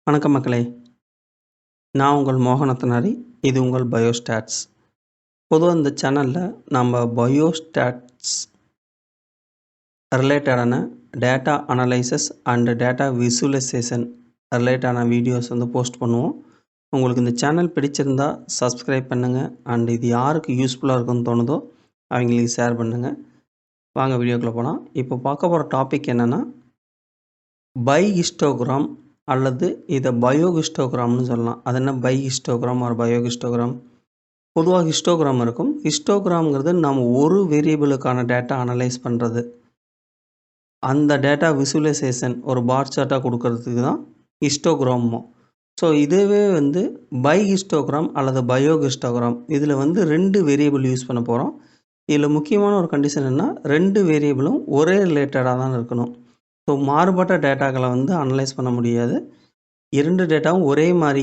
வணக்கம் மக்களே, நான் உங்கள் மோகனத்தினாரி. இது உங்கள் பயோஸ்டாட்ஸ். பொதுவாக இந்த சேனலில் நம்ம பயோஸ்டாட்ஸ் ரிலேட்டடான data analysis and data visualisation ரிலேட்டடான வீடியோஸ் போஸ்ட் பண்ணுவோம். உங்களுக்கு இந்த சேனல் பிடிச்சிருந்தால் சப்ஸ்கிரைப் பண்ணுங்கள். அண்ட் இது யாருக்கு யூஸ்ஃபுல்லாக இருக்குன்னு தோணுதோ அவங்களுக்கு ஷேர் பண்ணுங்கள். வாங்க வீடியோக்குள்ளே போகலாம். இப்போ பார்க்க போகிற டாபிக் என்னென்னா, பைஹிஸ்டோகிராம் அல்லது இதை பயோஹிஸ்டோகிராம்னு சொல்லலாம். அது என்ன பைஹிஸ்டோகிராம் ஒரு பயோஹிஸ்டோகிராம்? பொதுவாக ஹிஸ்டோகிராம் இருக்கும். ஹிஸ்டோகிராம்ங்கிறது நம்ம ஒரு வேரியபிளுக்கான டேட்டா அனலைஸ் பண்ணுறது, அந்த டேட்டா விசுவலைசேஷன் ஒரு பார் சார்ட்டாக கொடுக்கறதுக்கு தான் ஹிஸ்டோகிராமோ. ஸோ இதுவே பைஹிஸ்டோகிராம் அல்லது பயோஹிஸ்டோகிராம், இதில் 2 வேரியபிள் யூஸ் பண்ண போகிறோம். இதில் முக்கியமான ஒரு கண்டிஷன் என்ன, 2 வேரியபிளும் ஒரே ரிலேட்டடாக தான் இருக்கணும். ஸோ மாறுபட்ட டேட்டாக்களை அனலைஸ் பண்ண முடியாது. 2 டேட்டாவும் ஒரே மாதிரி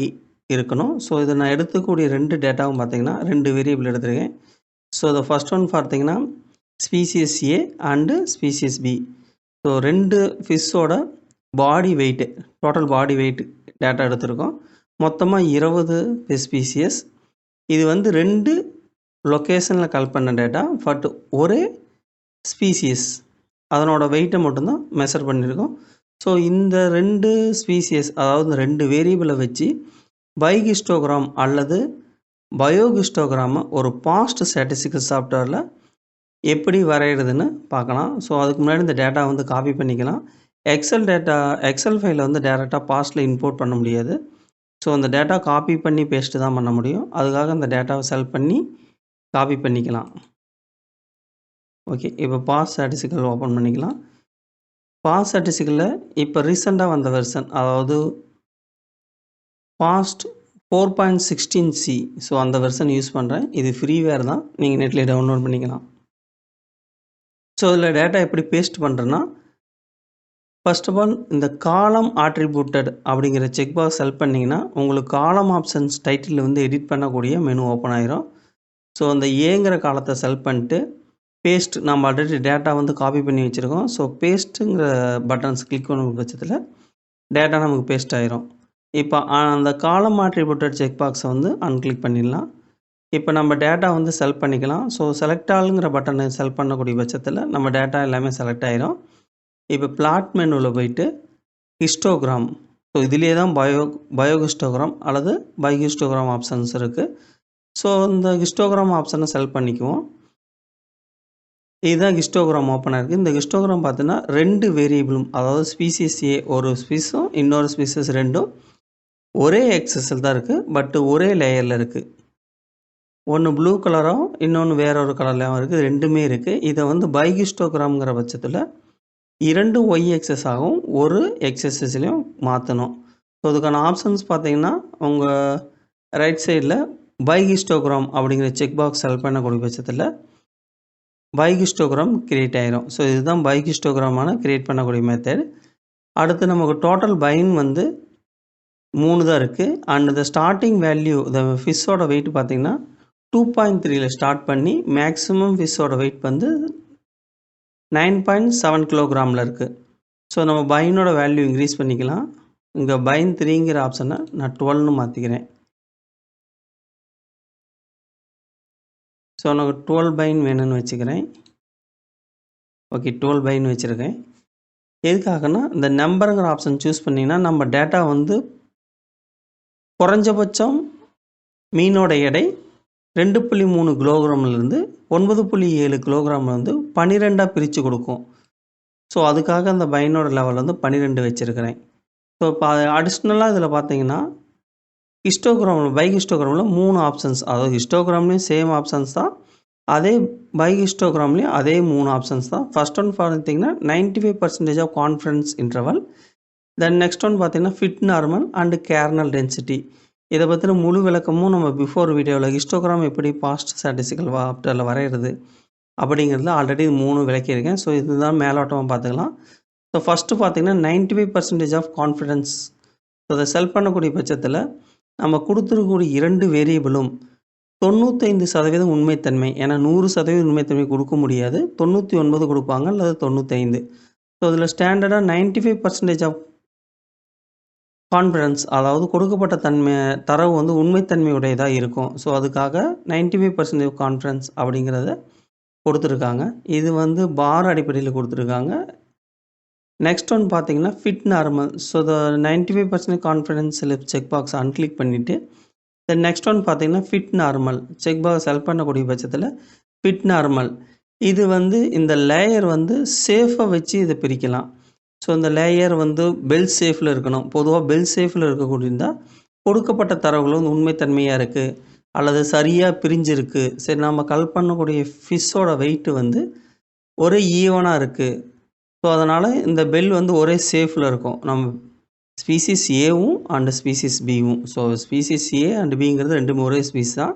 இருக்கணும். ஸோ இதை நான் எடுத்துக்கூடிய 2 டேட்டாவும் பார்த்திங்கன்னா 2 வேரியபிள் எடுத்துருக்கேன். ஸோ the ஃபர்ஸ்ட் ஒன் பார்த்திங்கன்னா species A and species B. So 2 ஃபிஷ்ஷோட body weight, total body weight data எடுத்திருக்கோம். மொத்தமாக 20 ஸ்பீசியஸ். இது 2 லொக்கேஷனில் கலெக்ட் பண்ண டேட்டா, பட் ஒரே ஸ்பீசியஸ் அதனோட வெயிட்டை மட்டும்தான் மெஷர் பண்ணியிருக்கோம். ஸோ இந்த 2 ஸ்பீசியஸ், அதாவது 2 வேரியபிளை வச்சு பைஹிஸ்டோகிராம் அல்லது பயோஹிஸ்டோகிராமை ஒரு பாஸ்ட் ஸ்டாட்டிஸ்டிக்கல் சாஃப்ட்வேரில் எப்படி வரைகிறதுன்னு பார்க்கலாம். ஸோ அதுக்கு முன்னாடி இந்த டேட்டா காப்பி பண்ணிக்கலாம். எக்ஸல் ஃபைலில் டேரெக்டாக பாஸ்ட்டில் இம்போர்ட் பண்ண முடியாது. ஸோ அந்த டேட்டா காப்பி பண்ணி பேஸ்ட்டு தான் பண்ண முடியும். அதுக்காக அந்த டேட்டாவை செலக்ட் பண்ணி காப்பி பண்ணிக்கலாம். ஓகே, இப்போ பாஸ்ட் ஸ்டாட்டிஸ்டிக்கல் ஓப்பன் பண்ணிக்கலாம். பாஸ்ட் ஸ்டாட்டிஸ்டிக்கலில் இப்போ ரீசெண்டாக வந்த வெர்ஷன், அதாவது பாஸ்ட் 4.16c. ஸோ அந்த வெர்ஷன் யூஸ் பண்ணுறேன். இது ஃப்ரீவேர் தான், நீங்கள் நெட்லேயே டவுன்லோட் பண்ணிக்கலாம். ஸோ இதில் டேட்டா எப்படி பேஸ்ட் பண்ணுறேன்னா, ஃபர்ஸ்ட் ஆஃப் ஆல் இந்த காலம் ஆட்ரிபியூட்டட் அப்படிங்கிற செக் பாக்ஸ் செலக்ட் பண்ணிங்கன்னா உங்களுக்கு காலம் ஆப்ஷன்ஸ் டைட்டில் எடிட் பண்ணக்கூடிய மெனு ஓப்பன் ஆயிரும். ஸோ அந்த ஏங்கிற காலத்தை செலக்ட் பண்ணிட்டு பேஸ்ட், நம்ம ஆல்ரெடி டேட்டா காப்பி பண்ணி வச்சுருக்கோம். ஸோ பேஸ்ட்டுங்கிற பட்டன்ஸ் கிளிக் பண்ண பட்சத்தில் டேட்டா நமக்கு பேஸ்ட் ஆயிரும். இப்போ அந்த காலம் ஆட்ரிபியூட்டட் செக் பாக்ஸை அன்கிளிக் பண்ணிடலாம். இப்போ நம்ம டேட்டா செலக்ட் பண்ணிக்கலாம். ஸோ செலக்ட் ஆளுங்கிற பட்டனை செலக்ட் பண்ணக்கூடிய பட்சத்தில் நம்ம டேட்டா எல்லாமே செலக்ட் ஆயிரும். இப்போ பிளாட் மெனுவில் போயிட்டு ஹிஸ்டோகிராம், ஸோ இதிலே தான் பயோஹிஸ்டோகிராம் அல்லது பைஹிஸ்டோகிராம் ஆப்ஷன்ஸ் இருக்குது. ஸோ இந்த ஹிஸ்டோகிராம் ஆப்ஷனை செலக்ட் பண்ணிக்குவோம். இதுதான் ஹிஸ்டோகிராம் ஓப்பனாக இருக்குது. இந்த ஹிஸ்டோகிராம் பார்த்தீங்கன்னா 2 வேரியபிளும், அதாவது ஸ்பீசிஸ் ஏ ஒரு ஸ்பீஸும் இன்னொரு ஸ்பீசஸ் 2ம் ஒரே எக்ஸஸில் தான் இருக்குது, பட் ஒரே லேயரில் இருக்குது. ஒன்று ப்ளூ கலராகவும் இன்னொன்று வேற ஒரு கலர்லையும் இருக்குது. 2மே இருக்குது. இதை பைஹிஸ்டோகிராம்ங்கிற பட்சத்தில் 2 ஒய் எக்ஸஸாகவும் ஒரு எக்ஸஸ்லையும் மாற்றணும். ஸோ அதுக்கான ஆப்ஷன்ஸ் பார்த்தீங்கன்னா உங்கள் ரைட் சைடில் பைஹிஸ்டோகிராம் அப்படிங்கிற செக் பாக்ஸ் செலக்ட் பண்ணக்கூடிய பட்சத்தில் பைஹிஸ்டோகிராம் கிரியேட் ஆயிரும். ஸோ இதுதான் பைஹிஸ்டோகிராமான கிரியேட் பண்ணக்கூடிய மெத்தட். அடுத்து நமக்கு டோட்டல் பைன் 3 தான் இருக்குது. அண்ட் இந்த ஸ்டார்டிங் வேல்யூ, இந்த ஃபிஷ்ஷோட வெயிட் பார்த்திங்கன்னா 2.3ல் ஸ்டார்ட் பண்ணி மேக்ஸிமம் ஃபிஷ்ஷோட வெயிட் 9.7 கிலோகிராமில் இருக்குது. ஸோ நம்ம பைனோட வேல்யூ இன்க்ரீஸ் பண்ணிக்கலாம். இங்கே பைன் 3ங்கிற ஆப்ஷனை நான் 12ன்னு மாற்றிக்கிறேன். ஸோ எனக்கு 12 பைன் வேணும்னு வச்சுக்கிறேன். ஓகே, 12 பைன் வச்சுருக்கேன். எதுக்காகனா இந்த நம்பருங்கிற ஆப்ஷன் சூஸ் பண்ணிங்கன்னா நம்ம டேட்டா குறைஞ்சபட்சம் மீனோட எடை 2.3 கிலோகிராம்லேருந்து 9.7 கிலோகிராம் 12ஆக பிரித்து கொடுக்கும். ஸோ அதுக்காக அந்த பைனோட லெவல் 12 வச்சுருக்கிறேன். ஸோ இப்போ அடிஷ்னலாக இதில் பார்த்தீங்கன்னா பைஹிஸ்டோகிராமில் 3 ஆப்ஷன்ஸ், அதாவது ஹிஸ்டோகிராம்லேயும் சேம் ஆப்ஷன்ஸ் தான், அதே பைஹிஸ்டோகிராம்லேயும் அதே 3 ஆப்ஷன்ஸ் தான். ஃபர்ஸ்ட் ஒன் பார்த்தீங்கன்னா 95% of confidence interval. Then next one பார்த்தீங்கன்னா fit normal and kernel density. இதை பற்றின முழு விளக்கமும் நம்ம பிஃபோர் வீடியோவில் ஹிஸ்டோகிராம் எப்படி பாஸ்ட் ஸ்டாட்டிஸ்டிக்கல் சாஃப்ட்வேரில் வரைகிறது அப்படிங்கிறதுல ஆல்ரெடி 3 விளக்கியிருக்கேன். ஸோ இதுதான் மேலோட்டமாக பார்த்துக்கலாம். ஸோ ஃபஸ்ட்டு பார்த்தீங்கன்னா 95% ஆஃப் கான்ஃபிடன்ஸ். ஸோ அதை செலக்ட் பண்ணக்கூடிய பட்சத்தில் நம்ம கொடுத்துருக்கக்கூடிய 2 வேரியபிளும் 95% உண்மைத்தன்மை, ஏன்னா 100% உண்மைத்தன்மை கொடுக்க முடியாது, 99 கொடுப்பாங்க அல்லது 95. ஸோ இதில் ஸ்டாண்டர்டாக 95% ஆஃப் கான்ஃபிடன்ஸ் அதாவது கொடுக்கப்பட்ட தரவு வந்து உண்மைத்தன்மையுடையதாக இருக்கும். ஸோ அதுக்காக 95% கான்ஃபிடன்ஸ் அப்படிங்கிறத கொடுத்துருக்காங்க. இது வந்து பார் அடிப்படையில் கொடுத்துருக்காங்க. நெக்ஸ்ட் ஒன் பார்த்தீங்கன்னா fit normal. So the 95% confidence check box unclick பண்ணிவிட்டு தென் நெக்ஸ்ட் ஒன் பார்த்தீங்கன்னா fit normal check box select பண்ணக்கூடிய பட்சத்தில் ஃபிட் நார்மல். இது வந்து இந்த லேயர் வந்து சேஃபாக வச்சு இதை பிரிக்கலாம். ஸோ இந்த லேயர் வந்து பெல் சேஃபில் இருக்கணும். பொதுவாக பெல் சேஃபில் இருக்கக்கூடியதால் கொடுக்கப்பட்ட தரவுகள் வந்து உண்மைத்தன்மையாக இருக்குது அல்லது சரியாக பிரிஞ்சிருக்கு. சரி, நம்ம கல் பண்ணக்கூடிய ஃபிஷ்ஷோட வெயிட்டு வந்து ஒரே ஈவனாக இருக்குது. ஸோ அதனால் இந்த பெல் வந்து ஒரே சேஃபில் இருக்கும். நம்ம ஸ்பீசிஸ் ஏவும் அண்டு ஸ்பீசிஸ் பியும். ஸோ ஸ்பீசிஸ் ஏ அண்டு பிங்கிறது ரெண்டுமே ஒரே ஸ்பீஸ் தான்,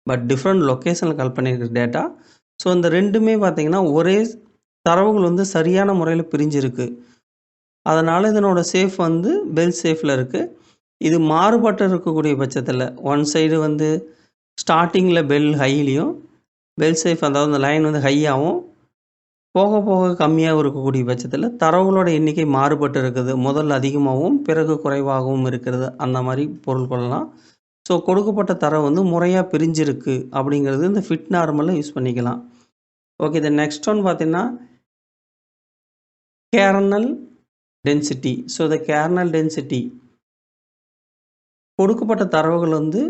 பட் டிஃப்ரெண்ட் லொக்கேஷனில் கல் பண்ணியிருக்கிற டேட்டா. ஸோ இந்த ரெண்டுமே பார்த்திங்கன்னா ஒரே தரவுகள் வந்து சரியான முறையில் பிரிஞ்சிருக்கு. அதனால் இதனோட சேஃப் வந்து பெல் சேஃபில் இருக்குது. இது மாறுபட்டு இருக்கக்கூடிய பட்சத்தில் ஒன் சைடு வந்து ஸ்டார்டிங்கில் பெல் ஹைலையும் பெல் சேஃப் அதாவது இந்த லைன் வந்து ஹையாகவும் போக போக கம்மியாக இருக்கக்கூடிய பட்சத்தில் தரவுகளோட எண்ணிக்கை மாறுபட்டு இருக்குது. முதல்ல அதிகமாகவும் பிறகு குறைவாகவும் இருக்கிறது. அந்த மாதிரி பொருள் கொள்ளலாம். ஸோ கொடுக்கப்பட்ட தரவு வந்து முறையாக பிரிஞ்சிருக்கு அப்படிங்கிறது இந்த ஃபிட் நார்மலில் யூஸ் பண்ணிக்கலாம். ஓகே, இந்த நெக்ஸ்ட் ஒன் பார்த்தீங்கன்னா கேர்னல் டென்சிட்டி. ஸோ இந்த கேர்னல் டென்சிட்டி கொடுக்கப்பட்ட தரவுகள் வந்து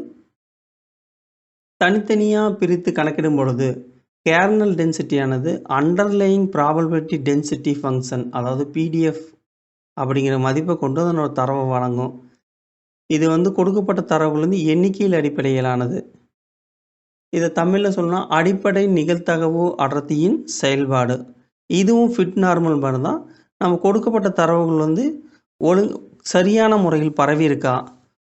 தனித்தனியாக பிரித்து கணக்கிடும் பொழுது கேர்னல் டென்சிட்டியானது அண்டர்லையிங் ப்ராபபிலிட்டி டென்சிட்டி ஃபங்க்ஷன் அதாவது பிடிஎஃப் அப்படிங்கிற மதிப்பை கொண்டு அதனோட தரவை வழங்கும். இது வந்து கொடுக்கப்பட்ட தரவுகள் வந்து எண்ணிக்கையில் அடிப்படையிலானது. இதை தமிழில் சொன்னால் அடிப்படை நிகழ்தகவு அடர்த்தியின் செயல்பாடு. இதுவும் ஃபிட் நார்மல் மாதிரி தான். நம்ம கொடுக்கப்பட்ட தரவுகள் வந்து சரியான முறையில் பரவி இருக்கா.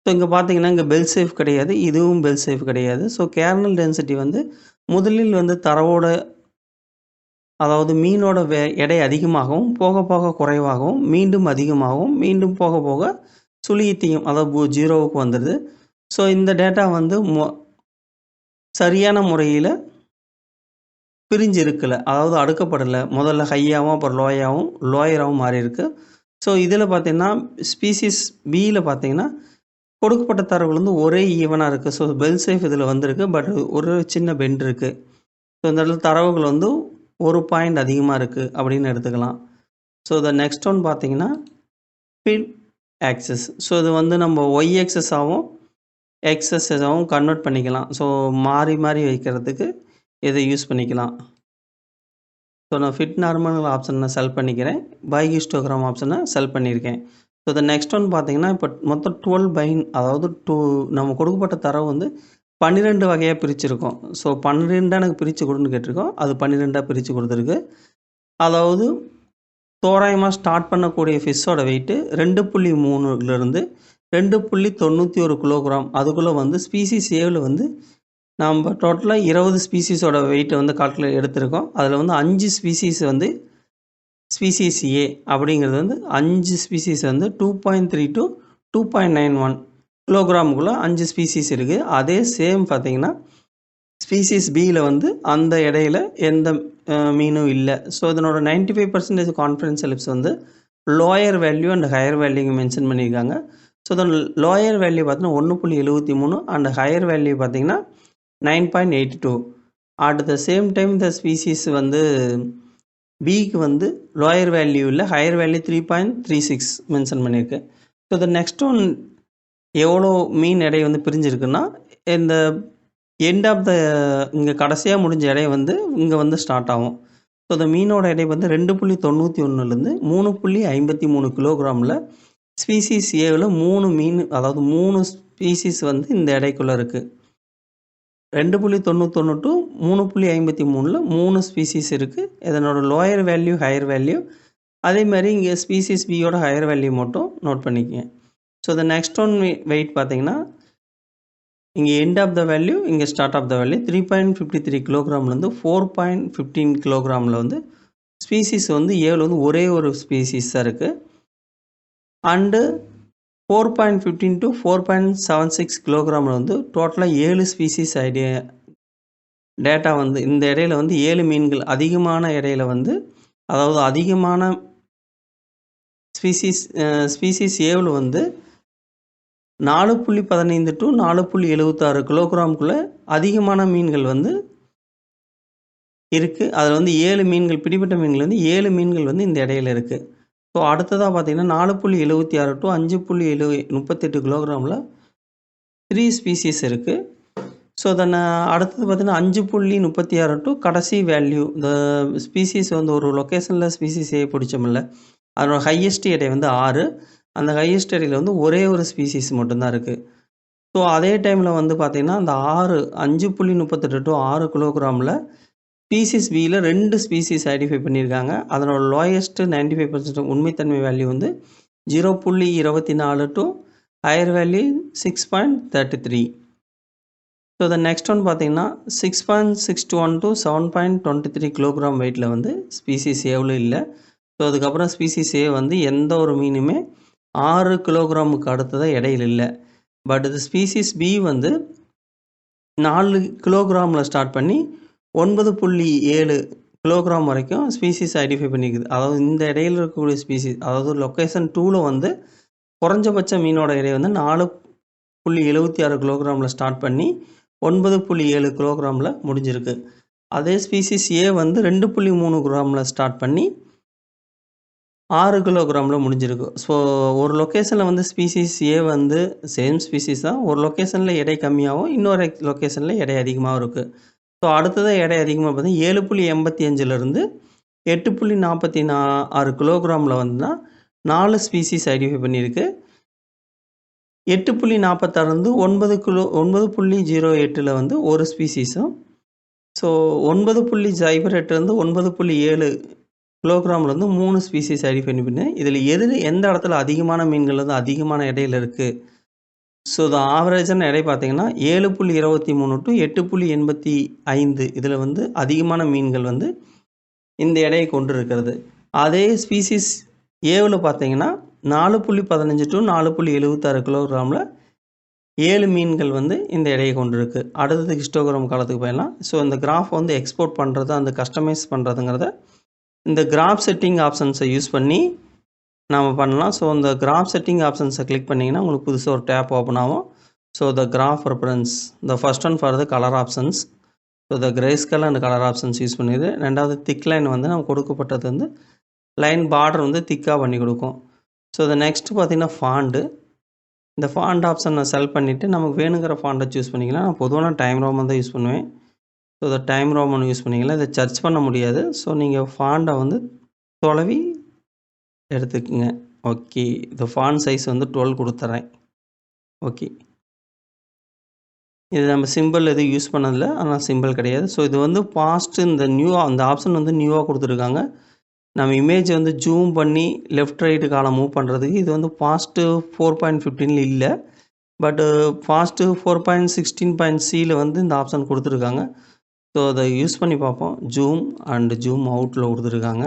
ஸோ இங்கே பார்த்தீங்கன்னா இங்கே பெல் சேஃப் கிடையாது, இதுவும் பெல் சேஃப் கிடையாது. ஸோ கேர்னல் டென்சிட்டி வந்து முதலில் வந்து தரவோட அதாவது மீனோட எடை அதிகமாகவும் போக போக குறைவாகவும் மீண்டும் அதிகமாகவும் மீண்டும் போக போக சுழியத்தையும் அதாவது 0வுக்கு வந்துடுது. ஸோ இந்த டேட்டா வந்து சரியான முறையில் பிரிஞ்சு இருக்கலை, அதாவது அடுக்கப்படலை. முதல்ல ஹையாகவும் அப்புறம் லோயராகவும் மாறி இருக்கு. ஸோ இதில் பார்த்தீங்கன்னா ஸ்பீசிஸ் பியில் பார்த்தீங்கன்னா கொடுக்கப்பட்ட தரவுகள் வந்து ஒரே ஈவனாக இருக்குது. ஸோ பெல் சேஃப் இதில் வந்திருக்கு, பட் ஒரு சின்ன பெண்ட் இருக்குது. ஸோ இந்த இடத்துல தரவுகள் வந்து ஒரு பாயிண்ட் அதிகமாக இருக்குது அப்படின்னு எடுத்துக்கலாம். ஸோ த நெக்ஸ்ட் ஒன் பார்த்தீங்கன்னா ஃபிட் ஆக்சஸ். ஸோ இது வந்து நம்ம ஒய் ஆக்சஸாகவும் எக்ஸஸாகவும் கன்வெர்ட் பண்ணிக்கலாம். ஸோ மாறி மாறி வைக்கிறதுக்கு இதை யூஸ் பண்ணிக்கலாம். ஸோ நான் ஃபிட் நார்மல் ஆப்ஷனை செலக்ட் பண்ணிக்கிறேன், பைஹிஸ்டோகிராம் ஆப்ஷனை செலக்ட் பண்ணியிருக்கேன். ஸோ த நெக்ஸ்ட் ஒன் பார்த்தீங்கன்னா இப்போ மொத்தம் 12 பைன் அதாவது நம்ம கொடுக்கப்பட்ட தரவு வந்து 12 வகையாக பிரிச்சுருக்கோம். ஸோ 12 எனக்கு பிரித்து கொடுன்னு கேட்டிருக்கோம், அது 12 பிரித்து கொடுத்துருக்கு. அதாவது தோராயமாக ஸ்டார்ட் பண்ணக்கூடிய ஃபிஷ்ஷோட வெயிட்டு 2.3லேருந்து 2.91 கிலோகிராம். அதுக்குள்ளே வந்து ஸ்பீசிஸ் ஏவில் வந்து நம்ம டோட்டலாக 20 ஸ்பீசிஸோட வெயிட்டை வந்து கால்குலேட் எடுத்திருக்கோம். அதில் வந்து 5 ஸ்பீசிஸ் வந்து ஸ்பீசிஸ் ஏ அப்படிங்கிறது வந்து 5 ஸ்பீசிஸ் வந்து 2.3 to 2.91 கிலோகிராமுக்குள்ளே 5 ஸ்பீசிஸ் இருக்குது. அதே சேம் பார்த்திங்கன்னா ஸ்பீசிஸ் பியில் வந்து அந்த இடையில எந்த மீனும் இல்லை. ஸோ இதனோட 95% கான்ஃபிடன்ஸ் எலிப்ஸ் வந்து lower value and higher value mention பண்ணியிருக்காங்க. ஸோ இதன் லோயர் வேல்யூ பார்த்தீங்கன்னா 1.73 அண்ட் ஹையர் வேல்யூ பார்த்திங்கன்னா 9.82. அட் த சேம் டைம் இந்த ஸ்பீசிஸ் வந்து பிக்கு வந்து லோயர் வேல்யூ இல்லை, ஹையர் வேல்யூ 3.36 மென்ஷன் பண்ணியிருக்கு. ஸோ இந்த நெக்ஸ்ட் ஒன் எவ்வளோ மீன் எடை வந்து பிரிஞ்சிருக்குன்னா இந்த எண்ட் ஆஃப் த இங்கே கடைசியாக முடிஞ்ச எடை வந்து இங்கே வந்து ஸ்டார்ட் ஆகும். ஸோ இந்த மீனோட எடை வந்து 2.91லேருந்து 3.53 கிலோகிராமில் ஸ்பீசிஸ் ஏவில் 3 மீன் அதாவது 3 ஸ்பீசிஸ் வந்து இந்த எடைக்குள்ளே இருக்குது. 2.91 to 3.53ல் 3 ஸ்பீசிஸ் இருக்குது. இதனோட லோயர் வேல்யூ ஹையர் வேல்யூ, அதே மாதிரி இங்கே ஸ்பீசிஸ் பியோட ஹையர் வேல்யூ மட்டும் நோட் பண்ணிக்கங்க. ஸோ இந்த நெக்ஸ்ட் ஒன் வெயிட் பார்த்தீங்கன்னா இங்கே எண்ட் ஆஃப் த வேல்யூ, இங்கே ஸ்டார்ட் ஆஃப் த வேல்யூ 3.53 கிலோகிராம்லேருந்து 4.15 கிலோகிராமில் வந்து ஸ்பீசிஸ் வந்து ஏவில் வந்து ஒரே ஒரு ஸ்பீசிஸ் தான் இருக்குது. அண்டு 4.15 to 4.76 கிலோகிராமில் வந்து டோட்டலாக 7 ஸ்பீசிஸ் டேட்டா வந்து இந்த இடையில வந்து 7 மீன்கள் அதிகமான இடையில வந்து அதாவது அதிகமான ஸ்பீசிஸ் ஏவில் வந்து 4.15 to 4.76 கிலோகிராமுக்குள்ள அதிகமான மீன்கள் வந்து இருக்குது. அதில் வந்து 7 மீன்கள், பிடிபட்ட மீன்கள் வந்து 7 மீன்கள் வந்து இந்த எடையில் இருக்குது. ஸோ அடுத்ததாக பார்த்தீங்கன்னா 4.76 to 5.38 கிலோகிராமில் 3 ஸ்பீசிஸ் இருக்குது. ஸோ தென் அடுத்தது பார்த்தீங்கன்னா 5.36 to கடைசி வேல்யூ. இந்த ஸ்பீசிஸ் வந்து ஒரு லொக்கேஷனில் ஸ்பீசிஸே பிடிச்சோம்ல, அதோட ஹையஸ்ட் எடை வந்து 6. அந்த ஹையஸ்ட் எடையில் வந்து ஒரே ஒரு ஸ்பீசிஸ் மட்டும்தான் இருக்குது. ஸோ அதே டைமில் வந்து பார்த்திங்கன்னா அந்த 5.38 to 6 கிலோகிராமில் ஸ்பீசிஸ் பியில் 2 ஸ்பீசிஸ் ஐடென்டிஃபை பண்ணியிருக்காங்க. அதனோட லோயஸ்ட் 95% உண்மைத்தன்மை வேல்யூ வந்து 0.24 to higher value 6.33. So the next one பார்த்தீங்கன்னா 6.61 to 7.23 கிலோகிராம் வெயிட்டில் வந்து ஸ்பீசிஸ் ஏவில் இல்லை. ஸோ அதுக்கப்புறம் ஸ்பீசிஸ் ஏ வந்து எந்த ஒரு மீனுமே 6 கிலோகிராமுக்கு அடுத்ததாக இடையில் இல்லை. பட் இது ஸ்பீசிஸ் பி வந்து 4 கிலோகிராமில் ஸ்டார்ட் பண்ணி 9.7 கிலோகிராம் வரைக்கும் ஸ்பீசிஸ் ஐடென்டிஃபை பண்ணிக்குது. அதாவது இந்த இடையில் இருக்கக்கூடிய ஸ்பீசிஸ், அதாவது லொக்கேஷன் 2ல் வந்து குறைஞ்சபட்ச மீனோட எடை வந்து 4.76 கிலோகிராமில் ஸ்டார்ட் பண்ணி 9.7 கிலோகிராமில் முடிஞ்சிருக்கு. அதே ஸ்பீசிஸ் ஏ வந்து 2.3 கிராமில் ஸ்டார்ட் பண்ணி 6 கிலோகிராமில் முடிஞ்சிருக்கு. ஸோ ஒரு லொக்கேஷனில் வந்து ஸ்பீசிஸ் ஏ வந்து சேம் ஸ்பீசிஸ் தான், ஒரு லொக்கேஷனில் எடை கம்மியாகவும் இன்னொரு லொக்கேஷனில் எடை அதிகமாகவும் இருக்குது. ஸோ அடுத்ததாக எடை அதிகமாக பார்த்தீங்கன்னா 7.85லேருந்து 8.46 கிலோகிராமில் வந்துன்னா 4 ஸ்பீசிஸ் ஐடென்டிஃபை பண்ணியிருக்கு. 8.46லேருந்து 9.08 வந்து ஒரு ஸ்பீசிஸும், ஸோ 9.08லேருந்து 9.7 கிலோகிராமில் வந்து 3 ஸ்பீசிஸ் ஐடென்டிஃபை பண்ணி, இதில் எந்த இடத்துல அதிகமான மீன்கள் வந்து அதிகமான எடையில் இருக்குது. ஸோ இது ஆவரேஜான எடை பார்த்தீங்கன்னா 7.23 to 8.85 இதில் வந்து அதிகமான மீன்கள் வந்து இந்த எடையை கொண்டு இருக்கிறது. அதே ஸ்பீசிஸ் ஏவில் பார்த்தீங்கன்னா 4.15 to 4.76 கிலோகிராமில் 7 மீன்கள் வந்து இந்த எடையை கொண்டு இருக்குது. அடுத்தது ஹிஸ்டோகிராம் காலத்துக்கு போயிடலாம். ஸோ இந்த கிராஃப் வந்து எக்ஸ்போர்ட் பண்ணுறது, அந்த கஸ்டமைஸ் பண்ணுறதுங்கிறத இந்த கிராஃப் செட்டிங் ஆப்ஷன்ஸை யூஸ் பண்ணி நாம் பண்ணலாம். ஸோ இந்த கிராஃப் செட்டிங் ஆப்ஷன்ஸை கிளிக் பண்ணிங்கன்னா உங்களுக்கு புதுசாக ஒரு டேப் ஓப்பன் ஆகும். So the graph reference, the first one for the colour options. So the grey scale and colour options use பண்ணிது. ரெண்டாவது திக் லைன் வந்து நம்ம கொடுக்கப்பட்டது வந்து லைன் பார்டர் வந்து திக்காக பண்ணி கொடுக்கும். ஸோ இந்த நெக்ஸ்ட்டு பார்த்திங்கன்னா ஃபாண்டு. இந்த ஃபாண்ட் ஆப்ஷனை செலக்ட் பண்ணிவிட்டு நமக்கு வேணுங்கிற ஃபாண்டை சூஸ் பண்ணிக்கலாம். நான் பொதுவாக டைம் ரோமன் தான் யூஸ் பண்ணுவேன். ஸோ இதை டைம் ரோமன் யூஸ் பண்ணிக்கலாம். இதை சர்ச் பண்ண முடியாது. ஸோ நீங்கள் ஃபாண்டை வந்து தொலைவி எடுத்துக்கோங்க. ஓகே, இந்த ஃபாண்ட் சைஸ் வந்து 12 கொடுத்துட்றேன். ஓகே, இது நம்ம சிம்பிள் எதுவும் யூஸ் பண்ணதில்லை, ஆனால் சிம்பிள் கிடையாது. ஸோ இது வந்து பாஸ்ட்டு இந்த அந்த ஆப்ஷன் வந்து நியூவாக கொடுத்துருக்காங்க. நம்ம இமேஜ் வந்து ஜூம் பண்ணி லெஃப்ட் ரைட்டு காலம் மூவ் பண்ணுறதுக்கு இது வந்து பாஸ்ட்டு 4.15 இல்லை. பட்டு ஃபாஸ்ட்டு 4.16.cயில் வந்து இந்த ஆப்ஷன் கொடுத்துருக்காங்க. ஸோ அதை யூஸ் பண்ணி பார்ப்போம். ஜூம் அண்டு ஜூம் அவுட்டில் கொடுத்துருக்காங்க.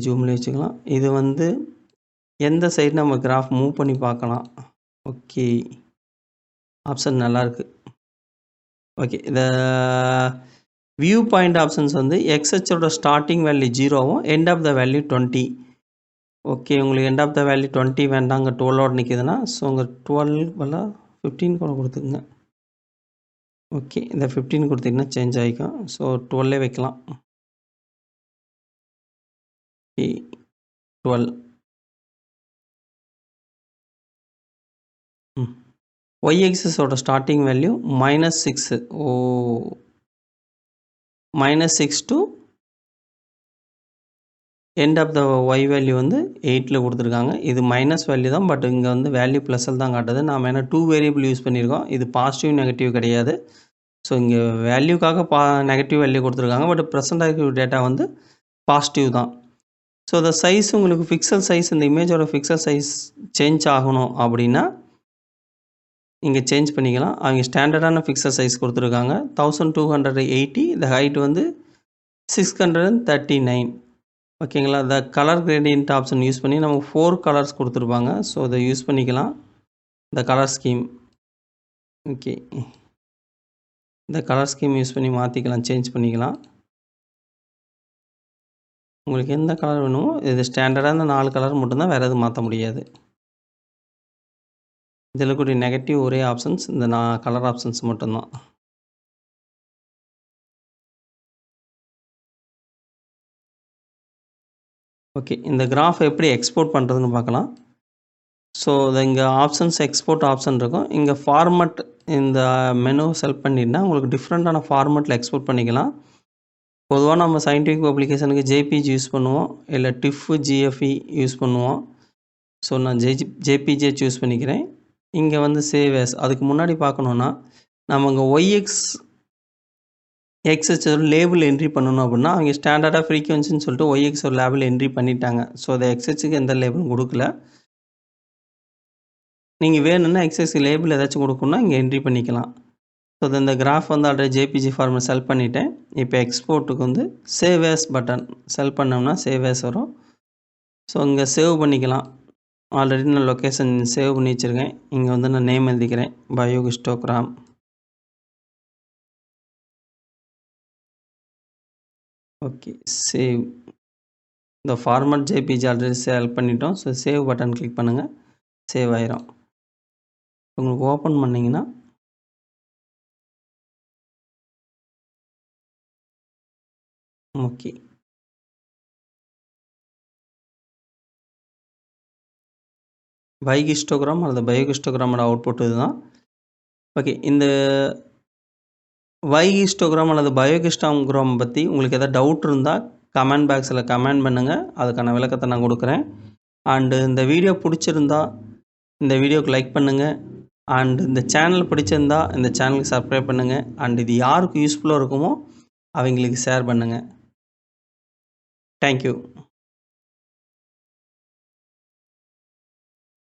ஜூம்லேயே வச்சுக்கலாம். இது வந்து எந்த சைடு நம்ம கிராஃப் மூவ் பண்ணி பார்க்கலாம். ஓகே, ஆப்ஷன் நல்லாயிருக்கு. ஓகே, இந்த வியூ பாயிண்ட் ஆப்ஷன்ஸ் வந்து எக்ஸ்ஹெச்சோட ஸ்டார்டிங் வேல்யூ 0வும் end of the value 20. Okay, உங்களுக்கு எண்ட் ஆஃப் த வேல்யூ 20 வேண்டாங்க, 12ஓடு நிற்கிதுன்னா ஸோ உங்கள் 12 பதிலாக 15 கூட கொடுத்துக்குங்க. ஓகே, இந்த 15 கொடுத்தீங்கன்னா சேஞ்ச் ஆகிக்கும். ஸோ 12 வைக்கலாம். ஓகே, 12. ஒய் எக்ஸஸோட starting value -6. -6 to end of the Y value வந்து 8ல் கொடுத்துருக்காங்க. இது மைனஸ் வேல்யூ தான், பட் இங்கே வந்து வேல்யூ ப்ளஸில் தான் காட்டுது. நாம் ஏன்னா 2 வேரியபிள் யூஸ் பண்ணியிருக்கோம். இது பாசிட்டிவ் நெகட்டிவ் கிடையாது. ஸோ இங்கே வேல்யூக்காக நெகட்டிவ் வேல்யூ கொடுத்துருக்காங்க, பட் ப்ரெசென்ட் ஆகிற டேட்டா வந்து பாசிட்டிவ் தான். ஸோ இந்த சைஸ் உங்களுக்கு ஃபிக்சல் சைஸ், இந்த இமேஜோட ஃபிக்சல் சைஸ் சேஞ்ச் ஆகணும் அப்படின்னா இங்கே சேஞ்ச் பண்ணிக்கலாம். அவங்க ஸ்டாண்டர்டான ஃபிக்சல் சைஸ் கொடுத்துருக்காங்க 1280. இந்த ஹைட் வந்து 639. ஓகேங்களா. இந்த கலர் கிரேடியன்ட் ஆப்ஷன் யூஸ் பண்ணி நமக்கு 4 கலர்ஸ் கொடுத்துருப்பாங்க. ஸோ இதை யூஸ் பண்ணிக்கலாம். இந்த கலர் ஸ்கீம், ஓகே, இந்த கலர் ஸ்கீம் யூஸ் பண்ணி மாற்றிக்கலாம், சேஞ்ச் பண்ணிக்கலாம். உங்களுக்கு எந்த கலர் வேணுமோ, இது ஸ்டாண்டர்டாக இந்த 4 கலர் மட்டும்தான், வேறு எதுவும் மாற்ற முடியாது. இதில் கூடிய நெகட்டிவ் ஒரே ஆப்ஷன்ஸ் இந்த கலர் ஆப்ஷன்ஸ் மட்டும்தான். ஓகே, இந்த கிராஃப் எப்படி எக்ஸ்போர்ட் பண்ணுறதுன்னு பார்க்கலாம். ஸோ இங்கே ஆப்ஷன்ஸ் எக்ஸ்போர்ட் ஆப்ஷன் இருக்கும். இங்கே ஃபார்மட் இந்த மெனு செலக்ட் பண்ணிட்டா உங்களுக்கு டிஃப்ரெண்ட்டான ஃபார்மட்டில் எக்ஸ்போர்ட் பண்ணிக்கலாம். பொதுவாக நம்ம சயின்டிஃபிக் பப்ளிகேஷனுக்கு ஜேபிஜி யூஸ் பண்ணுவோம், இல்லை டிஃப் ஜிஎஃப்இ யூஸ் பண்ணுவோம். ஸோ நான் ஜேபிஜே சூஸ் பண்ணிக்கிறேன். இங்கே வந்து சேவ் as. அதுக்கு முன்னாடி பார்க்கணுன்னா நம்ம இங்கே எக்ஸ்ஹெச் ஒரு லேபிள் என்ட்ரி பண்ணணும் அப்படின்னா அவங்க ஸ்டாண்டர்டாக ஃப்ரீக்வன்சின்னு சொல்லிட்டு ஒய்எக்ஸ் ஒரு லேபிள் என்ட்ரி பண்ணிட்டாங்க. ஸோ அதை எக்ஸ்ஹெச்சுக்கு எந்த லேபிளும் கொடுக்கல. நீங்கள் வேணும்னா எக்ஸ்ஹெச் லேபிள் ஏதாச்சும் கொடுக்கணும்னா இங்கே என்ட்ரி பண்ணிக்கலாம். ஸோ இந்த கிராஃப் வந்து ஆல்ரெடி ஜேபிஜி ஃபார்மை செலக்ட் பண்ணிவிட்டேன். இப்போ எக்ஸ்போர்ட்டுக்கு வந்து சேவ் as பட்டன் செலக்ட் பண்ணோம்னா சேவ் as வரும். ஸோ இங்கே சேவ் பண்ணிக்கலாம். ஆல்ரெடி நான் லொக்கேஷன் சேவ் பண்ணி வச்சுருக்கேன். இங்கே வந்து நான் நேம் எழுதிக்கிறேன், பயோஹிஸ்டோகிராம். Okay, save. இந்த ஃபார்மட் ஜேபிஜி ஆல்ரெடி செலக்ட் பண்ணிட்டோம். ஸோ சேவ் பட்டன் கிளிக் பண்ணுங்கள், சேவ் ஆயிரும். உங்களுக்கு ஓப்பன் பண்ணிங்கன்னா ஓகே, பைஹிஸ்டோகிராம் அல்லது பயோஹிஸ்டோகிராமோட அவுட்புட் இதுதான். ஓகே, இந்த பைஹிஸ்டோகிராம் அல்லது பயோஹிஸ்டோகிராம் பற்றி உங்களுக்கு எதாவது டவுட் இருந்தால் கமெண்ட் பாக்ஸில் கமெண்ட் பண்ணுங்கள், அதுக்கான விளக்கத்தை நான் கொடுக்குறேன். அண்டு இந்த வீடியோ பிடிச்சிருந்தா இந்த வீடியோக்கு லைக் பண்ணுங்கள். அண்ட் இந்த சேனல் பிடிச்சிருந்தா இந்த சேனலுக்கு சப்ஸ்கிரைப் பண்ணுங்கள். அண்ட் இது யாருக்கு யூஸ்ஃபுல்லாக இருக்குமோ அவங்களுக்கு ஷேர் பண்ணுங்கள். தேங்க்யூ.